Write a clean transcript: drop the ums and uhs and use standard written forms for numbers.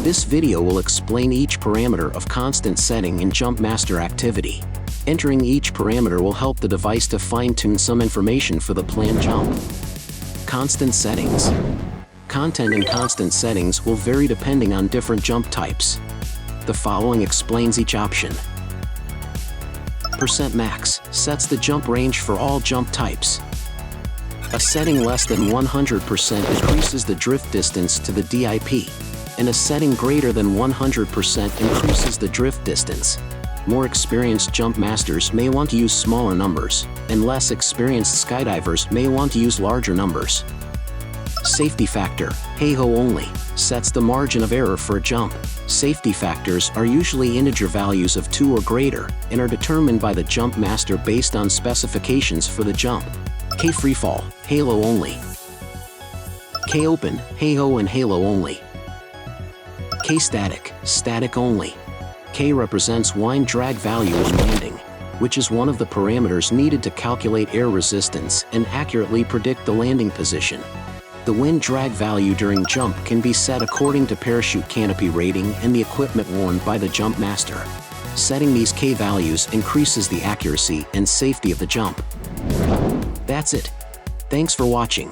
This video will explain each parameter of constant setting in Jumpmaster activity. Entering each parameter will help the device to fine-tune some information for the planned jump. Constant settings. Content in constant settings will vary depending on different jump types. The following explains each option. %max sets the jump range for all jump types. A setting less than 100% increases the drift distance to the DIP, and a setting greater than 100% increases the drift distance. More experienced jump masters may want to use smaller numbers, and less experienced skydivers may want to use larger numbers. Safety factor, hey-ho only, sets the margin of error for a jump. Safety factors are usually integer values of 2 or greater, and are determined by the jump master based on specifications for the jump. K-Freefall, halo only. K-Open, hey-ho and halo only. K-Static, static only. K represents wind drag value when landing, which is one of the parameters needed to calculate air resistance and accurately predict the landing position. The wind drag value during jump can be set according to parachute canopy rating and the equipment worn by the jump master. Setting these K values increases the accuracy and safety of the jump. That's it. Thanks for watching.